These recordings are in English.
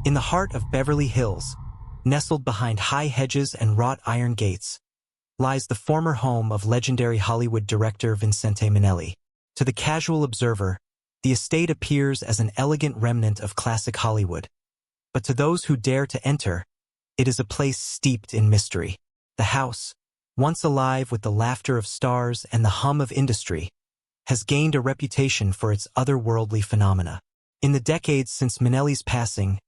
In the heart of Beverly Hills, nestled behind high hedges and wrought iron gates, lies the former home of legendary Hollywood director Vincente Minnelli. To the casual observer, the estate appears as an elegant remnant of classic Hollywood. But to those who dare to enter, it is a place steeped in mystery. The house, once alive with the laughter of stars and the hum of industry, has gained a reputation for its otherworldly phenomena. In the decades since Minnelli's passing,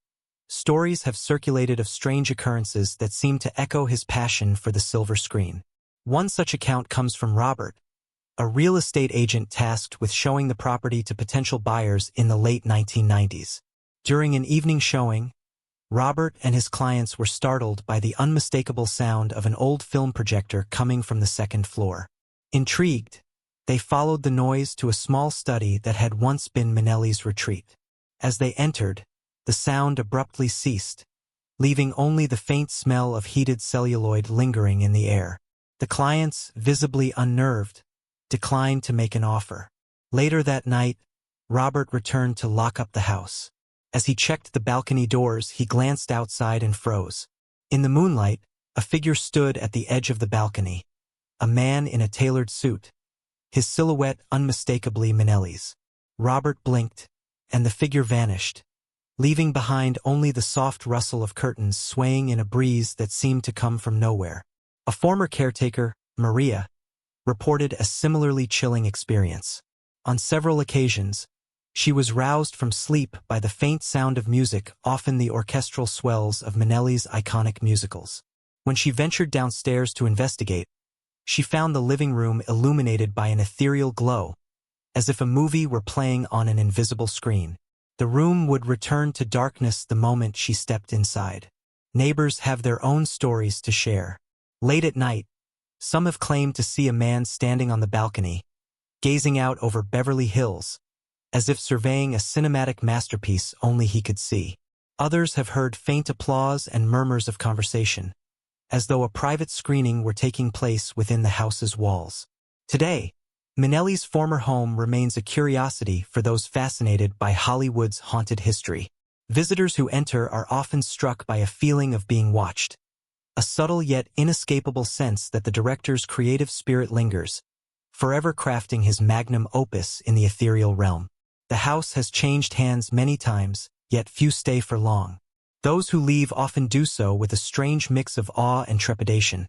stories have circulated of strange occurrences that seem to echo his passion for the silver screen. One such account comes from Robert, a real estate agent tasked with showing the property to potential buyers in the late 1990s. During an evening showing, Robert and his clients were startled by the unmistakable sound of an old film projector coming from the second floor. Intrigued, they followed the noise to a small study that had once been Minnelli's retreat. As they entered, the sound abruptly ceased, leaving only the faint smell of heated celluloid lingering in the air. The clients, visibly unnerved, declined to make an offer. Later that night, Robert returned to lock up the house. As he checked the balcony doors, he glanced outside and froze. In the moonlight, a figure stood at the edge of the balcony, a man in a tailored suit, his silhouette unmistakably Minnelli's. Robert blinked, and the figure vanished, leaving behind only the soft rustle of curtains swaying in a breeze that seemed to come from nowhere. A former caretaker, Maria, reported a similarly chilling experience. On several occasions, she was roused from sleep by the faint sound of music, often the orchestral swells of Minnelli's iconic musicals. When she ventured downstairs to investigate, she found the living room illuminated by an ethereal glow, as if a movie were playing on an invisible screen. The room would return to darkness the moment she stepped inside. Neighbors have their own stories to share. Late at night, some have claimed to see a man standing on the balcony, gazing out over Beverly Hills, as if surveying a cinematic masterpiece only he could see. Others have heard faint applause and murmurs of conversation, as though a private screening were taking place within the house's walls. Today, Minnelli's former home remains a curiosity for those fascinated by Hollywood's haunted history. Visitors who enter are often struck by a feeling of being watched, a subtle yet inescapable sense that the director's creative spirit lingers, forever crafting his magnum opus in the ethereal realm. The house has changed hands many times, yet few stay for long. Those who leave often do so with a strange mix of awe and trepidation,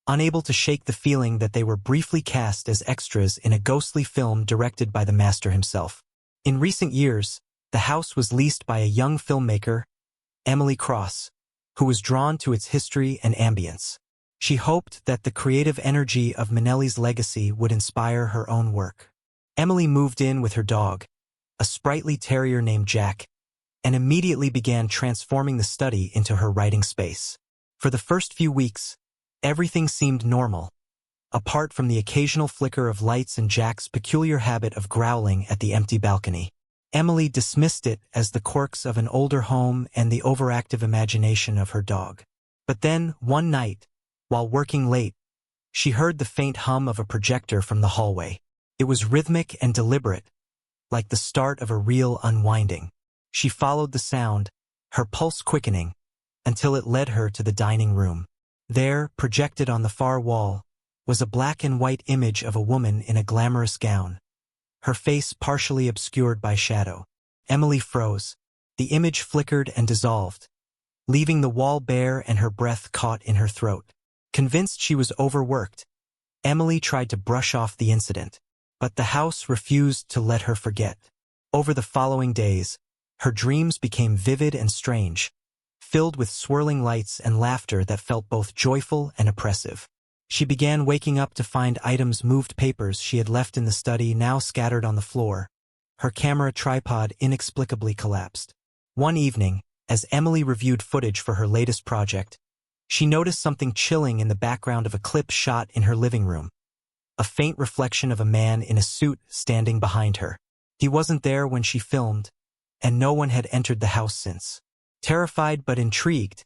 unable to shake the feeling that they were briefly cast as extras in a ghostly film directed by the master himself. In recent years, the house was leased by a young filmmaker, Emily Cross, who was drawn to its history and ambience. She hoped that the creative energy of Minnelli's legacy would inspire her own work. Emily moved in with her dog, a sprightly terrier named Jack, and immediately began transforming the study into her writing space. For the first few weeks, everything seemed normal, apart from the occasional flicker of lights and Jack's peculiar habit of growling at the empty balcony. Emily dismissed it as the quirks of an older home and the overactive imagination of her dog. But then, one night, while working late, she heard the faint hum of a projector from the hallway. It was rhythmic and deliberate, like the start of a real unwinding. She followed the sound, her pulse quickening, until it led her to the dining room. There, projected on the far wall, was a black and white image of a woman in a glamorous gown, her face partially obscured by shadow. Emily froze. The image flickered and dissolved, leaving the wall bare and her breath caught in her throat. Convinced she was overworked, Emily tried to brush off the incident, but the house refused to let her forget. Over the following days, her dreams became vivid and strange, filled with swirling lights and laughter that felt both joyful and oppressive. She began waking up to find moved papers she had left in the study now scattered on the floor. Her camera tripod inexplicably collapsed. One evening, as Emily reviewed footage for her latest project, she noticed something chilling in the background of a clip shot in her living room. A faint reflection of a man in a suit standing behind her. He wasn't there when she filmed, and no one had entered the house since. Terrified but intrigued,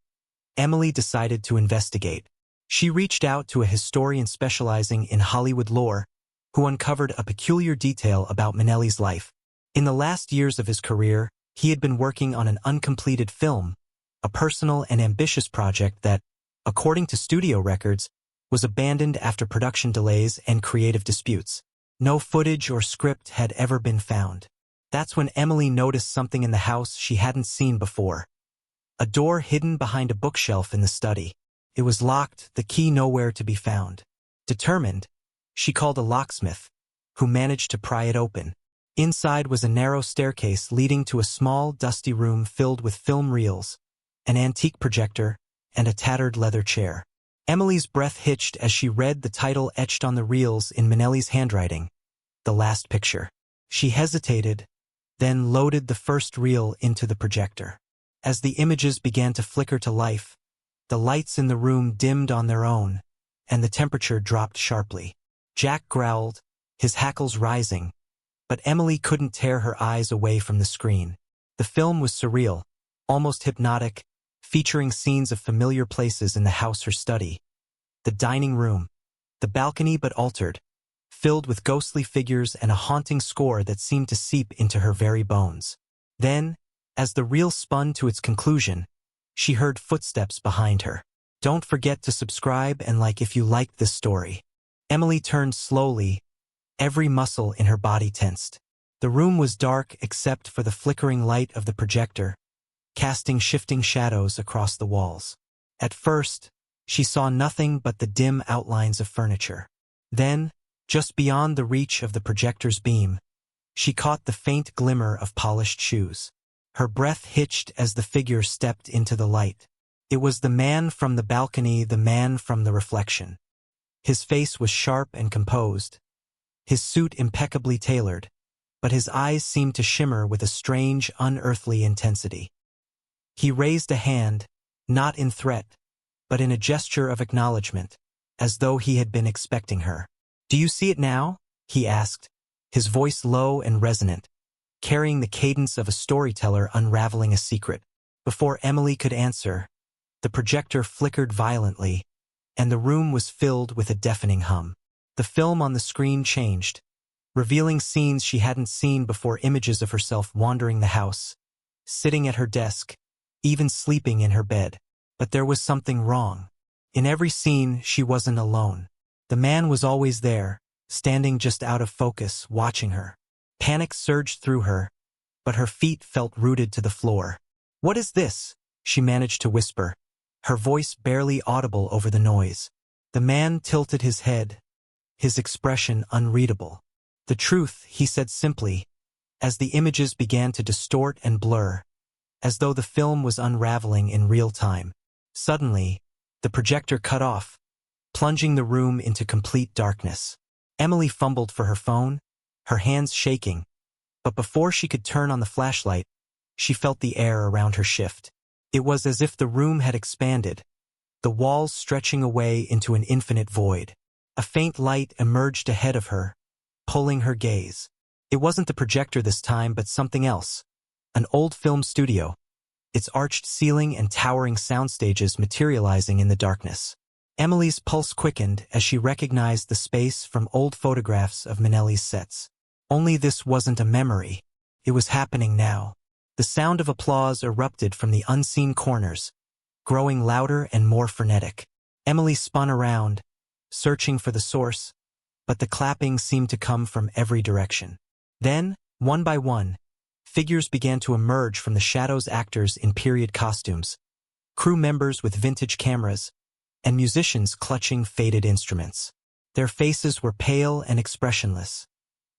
Emily decided to investigate. She reached out to a historian specializing in Hollywood lore, who uncovered a peculiar detail about Minnelli's life. In the last years of his career, He had been working on an uncompleted film, a personal and ambitious project that, according to studio records, was abandoned after production delays and creative disputes. No footage or script had ever been found. That's when Emily noticed something in the house she hadn't seen before. A door hidden behind a bookshelf in the study. It was locked, the key nowhere to be found. Determined, she called a locksmith, who managed to pry it open. Inside was a narrow staircase leading to a small, dusty room filled with film reels, an antique projector, and a tattered leather chair. Emily's breath hitched as she read the title etched on the reels in Minnelli's handwriting, The Last Picture. She hesitated, then loaded the first reel into the projector. As the images began to flicker to life, the lights in the room dimmed on their own, and the temperature dropped sharply. Jack growled, his hackles rising, but Emily couldn't tear her eyes away from the screen. The film was surreal, almost hypnotic, featuring scenes of familiar places in the house or study. The dining room, the balcony but altered, filled with ghostly figures and a haunting score that seemed to seep into her very bones. Then, as the reel spun to its conclusion, she heard footsteps behind her. Don't forget to subscribe and like if you liked this story. Emily turned slowly, every muscle in her body tensed. The room was dark except for the flickering light of the projector, casting shifting shadows across the walls. At first, she saw nothing but the dim outlines of furniture. Then, just beyond the reach of the projector's beam, she caught the faint glimmer of polished shoes. Her breath hitched as the figure stepped into the light. It was the man from the balcony, the man from the reflection. His face was sharp and composed, his suit impeccably tailored, but his eyes seemed to shimmer with a strange, unearthly intensity. He raised a hand, not in threat, but in a gesture of acknowledgement, as though he had been expecting her. "Do you see it now?" he asked, his voice low and resonant, carrying the cadence of a storyteller unraveling a secret. Before Emily could answer, the projector flickered violently, and the room was filled with a deafening hum. The film on the screen changed, revealing scenes she hadn't seen before, images of herself wandering the house, sitting at her desk, even sleeping in her bed. But there was something wrong. In every scene, she wasn't alone. The man was always there, standing just out of focus, watching her. Panic surged through her, but her feet felt rooted to the floor. "What is this?" she managed to whisper, her voice barely audible over the noise. The man tilted his head, his expression unreadable. "The truth," he said simply, as the images began to distort and blur, as though the film was unraveling in real time. Suddenly, the projector cut off, plunging the room into complete darkness. Emily fumbled for her phone, her hands shaking, but before she could turn on the flashlight, she felt the air around her shift. It was as if the room had expanded, the walls stretching away into an infinite void. A faint light emerged ahead of her, pulling her gaze. It wasn't the projector this time, but something else. An old film studio, its arched ceiling and towering sound stages materializing in the darkness. Emily's pulse quickened as she recognized the space from old photographs of Minnelli's sets. Only this wasn't a memory. It was happening now. The sound of applause erupted from the unseen corners, growing louder and more frenetic. Emily spun around, searching for the source, but the clapping seemed to come from every direction. Then, one by one, figures began to emerge from the shadows, actors in period costumes, crew members with vintage cameras, and musicians clutching faded instruments. Their faces were pale and expressionless,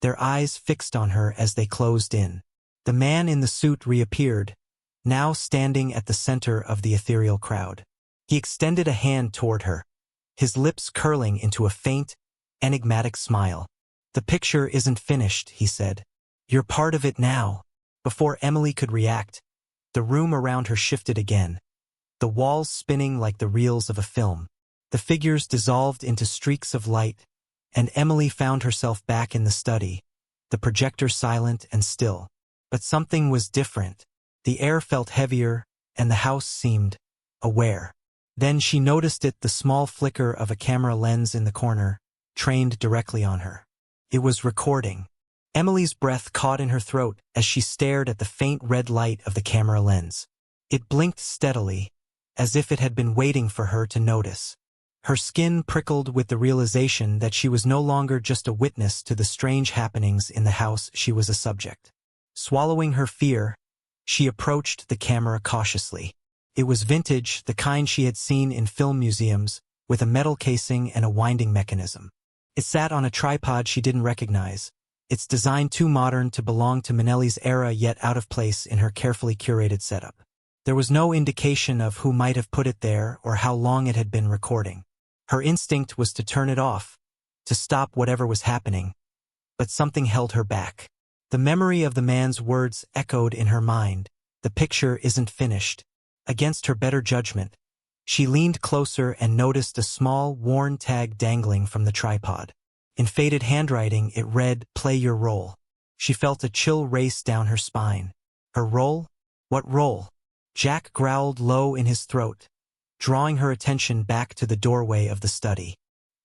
their eyes fixed on her as they closed in. The man in the suit reappeared, now standing at the center of the ethereal crowd. He extended a hand toward her, his lips curling into a faint, enigmatic smile. "The picture isn't finished," he said. "You're part of it now." Before Emily could react, the room around her shifted again, the walls spinning like the reels of a film. The figures dissolved into streaks of light, and Emily found herself back in the study, the projector silent and still. But something was different. The air felt heavier, and the house seemed aware. Then she noticed it, the small flicker of a camera lens in the corner, trained directly on her. It was recording. Emily's breath caught in her throat as she stared at the faint red light of the camera lens. It blinked steadily, as if it had been waiting for her to notice. Her skin prickled with the realization that she was no longer just a witness to the strange happenings in the house, she was a subject. Swallowing her fear, she approached the camera cautiously. It was vintage, the kind she had seen in film museums, with a metal casing and a winding mechanism. It sat on a tripod she didn't recognize, its design too modern to belong to Minnelli's era yet out of place in her carefully curated setup. There was no indication of who might have put it there or how long it had been recording. Her instinct was to turn it off, to stop whatever was happening, but something held her back. The memory of the man's words echoed in her mind. The picture isn't finished. Against her better judgment, she leaned closer and noticed a small, worn tag dangling from the tripod. In faded handwriting, it read, "Play your role." She felt a chill race down her spine. Her role? What role? Jack growled low in his throat, drawing her attention back to the doorway of the study.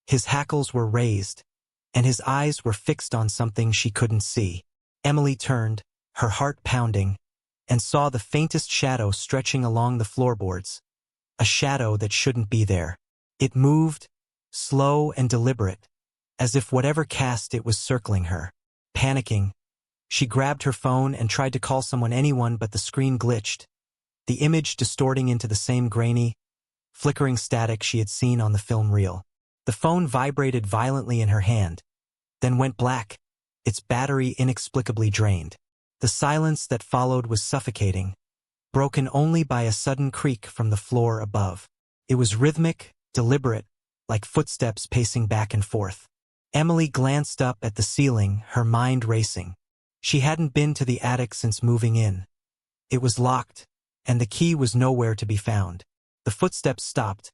His hackles were raised, and his eyes were fixed on something she couldn't see. Emily turned, her heart pounding, and saw the faintest shadow stretching along the floorboards. A shadow that shouldn't be there. It moved, slow and deliberate, as if whatever cast it was circling her. Panicking, she grabbed her phone and tried to call anyone, but the screen glitched, the image distorting into the same grainy, flickering static she had seen on the film reel. The phone vibrated violently in her hand, then went black, its battery inexplicably drained. The silence that followed was suffocating, broken only by a sudden creak from the floor above. It was rhythmic, deliberate, like footsteps pacing back and forth. Emily glanced up at the ceiling, her mind racing. She hadn't been to the attic since moving in. It was locked, and the key was nowhere to be found. The footsteps stopped,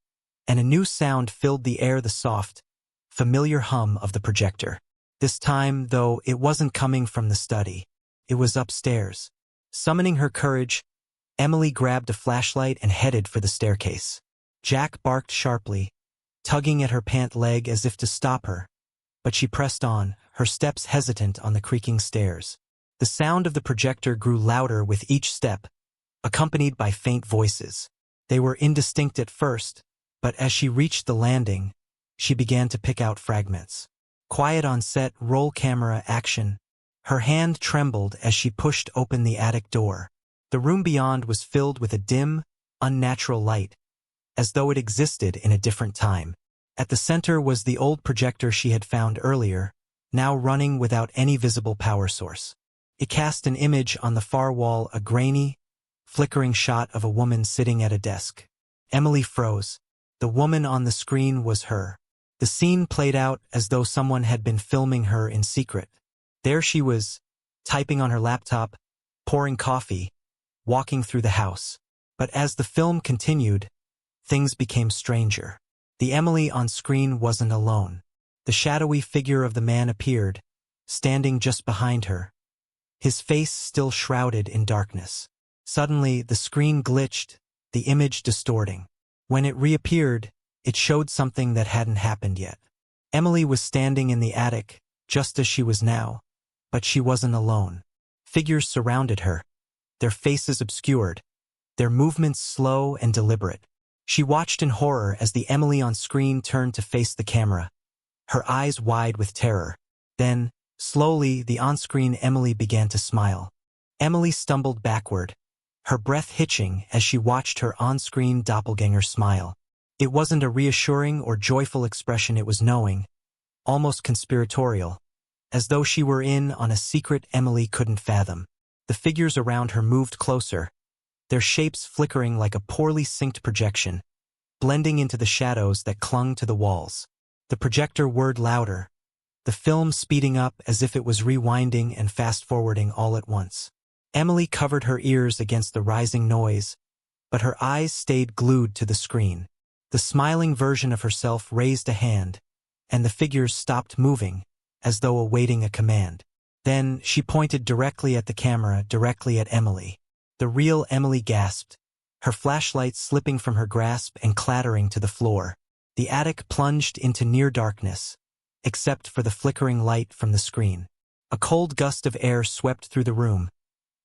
and a new sound filled the air, the soft, familiar hum of the projector. This time, though, it wasn't coming from the study. It was upstairs. Summoning her courage, Emily grabbed a flashlight and headed for the staircase. Jack barked sharply, tugging at her pant leg as if to stop her, but she pressed on, her steps hesitant on the creaking stairs. The sound of the projector grew louder with each step, accompanied by faint voices. They were indistinct at first, but as she reached the landing, she began to pick out fragments. Quiet on set, roll camera, action. Her hand trembled as she pushed open the attic door. The room beyond was filled with a dim, unnatural light, as though it existed in a different time. At the center was the old projector she had found earlier, now running without any visible power source. It cast an image on the far wall, a grainy, flickering shot of a woman sitting at a desk. Emily froze. The woman on the screen was her. The scene played out as though someone had been filming her in secret. There she was, typing on her laptop, pouring coffee, walking through the house. But as the film continued, things became stranger. The Emily on screen wasn't alone. The shadowy figure of the man appeared, standing just behind her, his face still shrouded in darkness. Suddenly, the screen glitched, the image distorting. When it reappeared, it showed something that hadn't happened yet. Emily was standing in the attic, just as she was now, but she wasn't alone. Figures surrounded her, their faces obscured, their movements slow and deliberate. She watched in horror as the Emily on screen turned to face the camera, her eyes wide with terror. Then, slowly, the on-screen Emily began to smile. Emily stumbled backward, her breath hitching as she watched her on-screen doppelganger smile. It wasn't a reassuring or joyful expression, it was knowing, almost conspiratorial, as though she were in on a secret Emily couldn't fathom. The figures around her moved closer, their shapes flickering like a poorly synced projection, blending into the shadows that clung to the walls. The projector whirred louder, the film speeding up as if it was rewinding and fast-forwarding all at once. Emily covered her ears against the rising noise, but her eyes stayed glued to the screen. The smiling version of herself raised a hand, and the figures stopped moving, as though awaiting a command. Then she pointed directly at the camera, directly at Emily. The real Emily gasped, her flashlight slipping from her grasp and clattering to the floor. The attic plunged into near darkness, except for the flickering light from the screen. A cold gust of air swept through the room,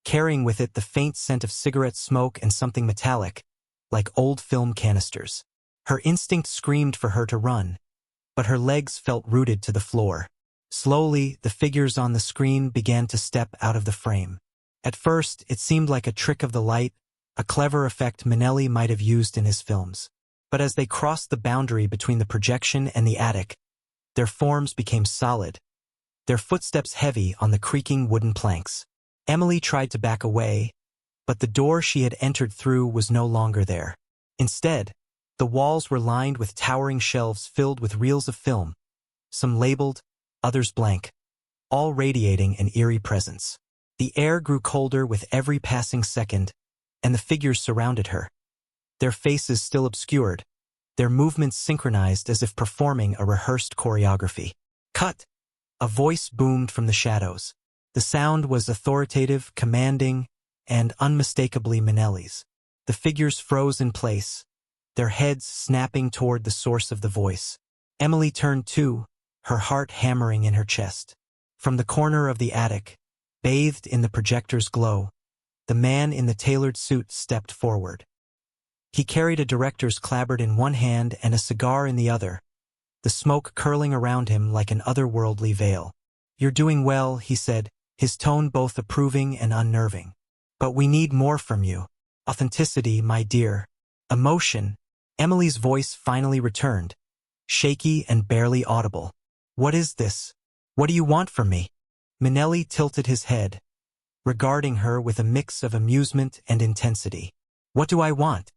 carrying with it the faint scent of cigarette smoke and something metallic, like old film canisters. Her instinct screamed for her to run, but her legs felt rooted to the floor. Slowly, the figures on the screen began to step out of the frame. At first, it seemed like a trick of the light, a clever effect Minnelli might have used in his films. But as they crossed the boundary between the projection and the attic, their forms became solid, their footsteps heavy on the creaking wooden planks. Emily tried to back away, but the door she had entered through was no longer there. Instead, the walls were lined with towering shelves filled with reels of film, some labeled, others blank, all radiating an eerie presence. The air grew colder with every passing second, and the figures surrounded her. Their faces still obscured, their movements synchronized as if performing a rehearsed choreography. Cut! A voice boomed from the shadows. The sound was authoritative, commanding, and unmistakably Minnelli's. The figures froze in place, their heads snapping toward the source of the voice. Emily turned too, her heart hammering in her chest. From the corner of the attic, bathed in the projector's glow, the man in the tailored suit stepped forward. He carried a director's clapboard in one hand and a cigar in the other, the smoke curling around him like an otherworldly veil. "You're doing well," he said, his tone both approving and unnerving. "But we need more from you. Authenticity, my dear. Emotion." Emily's voice finally returned, shaky and barely audible. "What is this? What do you want from me?" Minnelli tilted his head, regarding her with a mix of amusement and intensity. "What do I want?"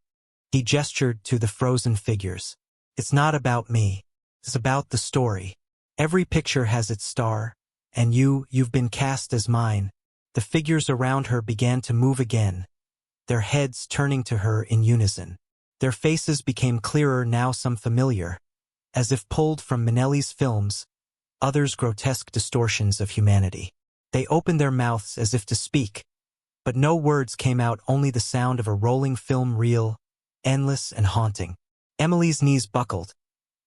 He gestured to the frozen figures. "It's not about me. It's about the story. Every picture has its star, and you've been cast as mine." The figures around her began to move again, their heads turning to her in unison. Their faces became clearer now, some familiar, as if pulled from Minnelli's films, others grotesque distortions of humanity. They opened their mouths as if to speak, but no words came out, only the sound of a rolling film reel, endless and haunting. Emily's knees buckled,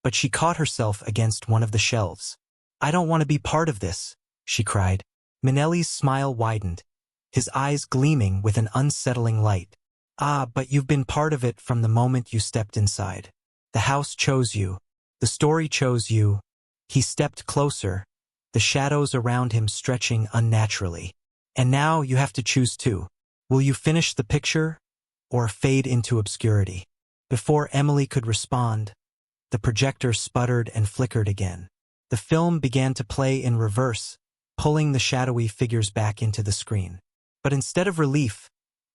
but she caught herself against one of the shelves. "I don't want to be part of this," she cried. Minnelli's smile widened, his eyes gleaming with an unsettling light. "Ah, but you've been part of it from the moment you stepped inside. The house chose you. The story chose you." He stepped closer, the shadows around him stretching unnaturally. "And now you have to choose too. Will you finish the picture, or fade into obscurity?" Before Emily could respond, the projector sputtered and flickered again. The film began to play in reverse, pulling the shadowy figures back into the screen. But instead of relief,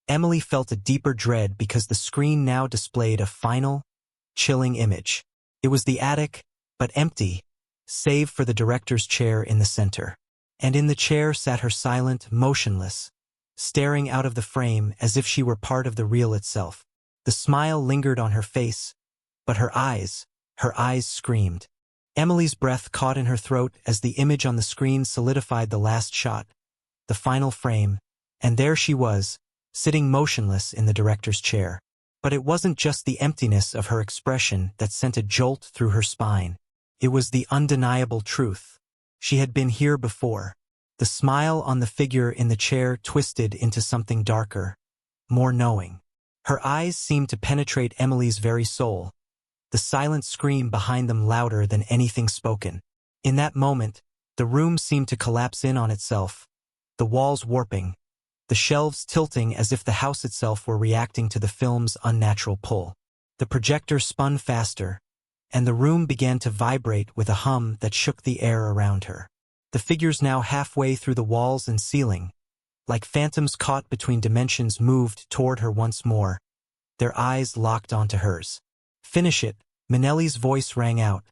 Emily felt a deeper dread because the screen now displayed a final, chilling image. It was the attic, but empty, save for the director's chair in the center. And in the chair sat her silent, motionless, staring out of the frame as if she were part of the reel itself. The smile lingered on her face, but her eyes screamed. Emily's breath caught in her throat as the image on the screen solidified the last shot, the final frame, and there she was, sitting motionless in the director's chair. But it wasn't just the emptiness of her expression that sent a jolt through her spine. It was the undeniable truth. She had been here before. The smile on the figure in the chair twisted into something darker, more knowing. Her eyes seemed to penetrate Emily's very soul, the silent scream behind them louder than anything spoken. In that moment, the room seemed to collapse in on itself, the walls warping, the shelves tilting as if the house itself were reacting to the film's unnatural pull. The projector spun faster, and the room began to vibrate with a hum that shook the air around her. The figures now halfway through the walls and ceiling, like phantoms caught between dimensions, moved toward her once more, their eyes locked onto hers. "Finish it," Minnelli's voice rang out,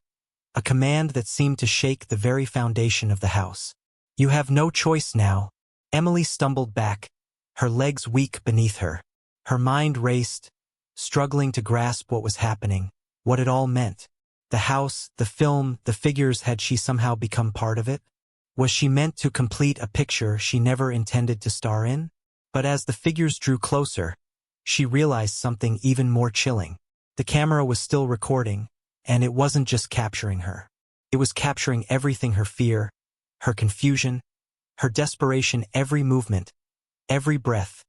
a command that seemed to shake the very foundation of the house. "You have no choice now." Emily stumbled back, her legs weak beneath her. Her mind raced, struggling to grasp what was happening, what it all meant. The house, the film, the figures, had she somehow become part of it? Was she meant to complete a picture she never intended to star in? But as the figures drew closer, she realized something even more chilling. The camera was still recording, and it wasn't just capturing her. It was capturing everything: her fear, her confusion, her desperation every movement, every breath,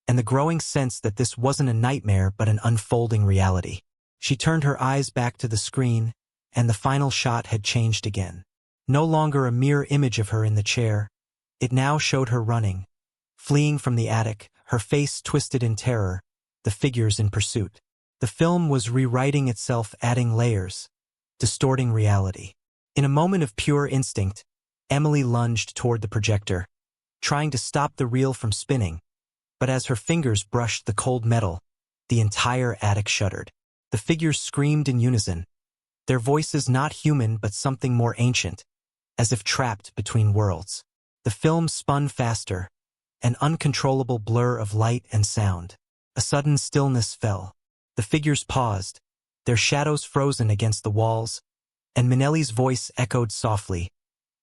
and the growing sense that this wasn't a nightmare but an unfolding reality. She turned her eyes back to the screen, and the final shot had changed again. No longer a mere image of her in the chair, it now showed her running, fleeing from the attic, her face twisted in terror, the figures in pursuit. The film was rewriting itself, adding layers, distorting reality. In a moment of pure instinct, Emily lunged toward the projector, trying to stop the reel from spinning, but as her fingers brushed the cold metal, the entire attic shuddered. The figures screamed in unison, their voices not human but something more ancient, as if trapped between worlds. The film spun faster, an uncontrollable blur of light and sound. A sudden stillness fell. The figures paused, their shadows frozen against the walls, and Minnelli's voice echoed softly,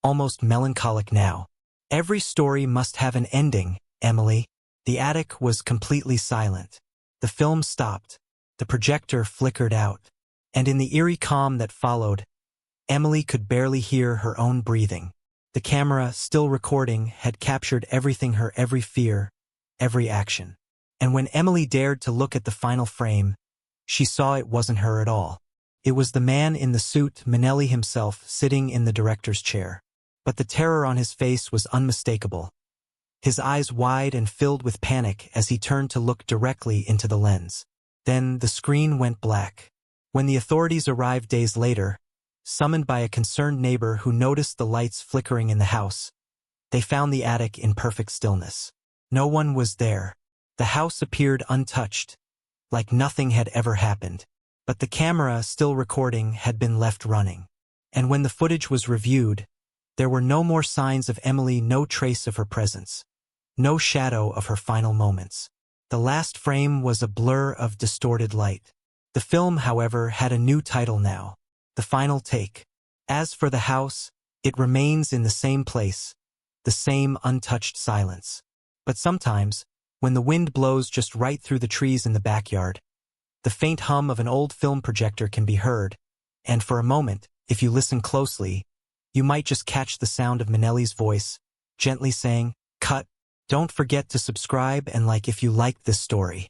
almost melancholic now. Every story must have an ending, Emily. The attic was completely silent. The film stopped. The projector flickered out. And in the eerie calm that followed, Emily could barely hear her own breathing. The camera, still recording, had captured everything, her every fear, every action. And when Emily dared to look at the final frame, she saw it wasn't her at all. It was the man in the suit, Minnelli himself, sitting in the director's chair. But the terror on his face was unmistakable, his eyes wide and filled with panic as he turned to look directly into the lens. Then the screen went black. When the authorities arrived days later, summoned by a concerned neighbor who noticed the lights flickering in the house, they found the attic in perfect stillness. No one was there. The house appeared untouched, like nothing had ever happened. But the camera, still recording, had been left running. And when the footage was reviewed, there were no more signs of Emily, no trace of her presence, no shadow of her final moments. The last frame was a blur of distorted light. The film, however, had a new title now, The Final Take. As for the house, it remains in the same place, the same untouched silence. But sometimes, when the wind blows just right through the trees in the backyard, the faint hum of an old film projector can be heard, and for a moment, if you listen closely, you might just catch the sound of Minnelli's voice, gently saying, "Cut." Don't forget to subscribe and like if you liked this story.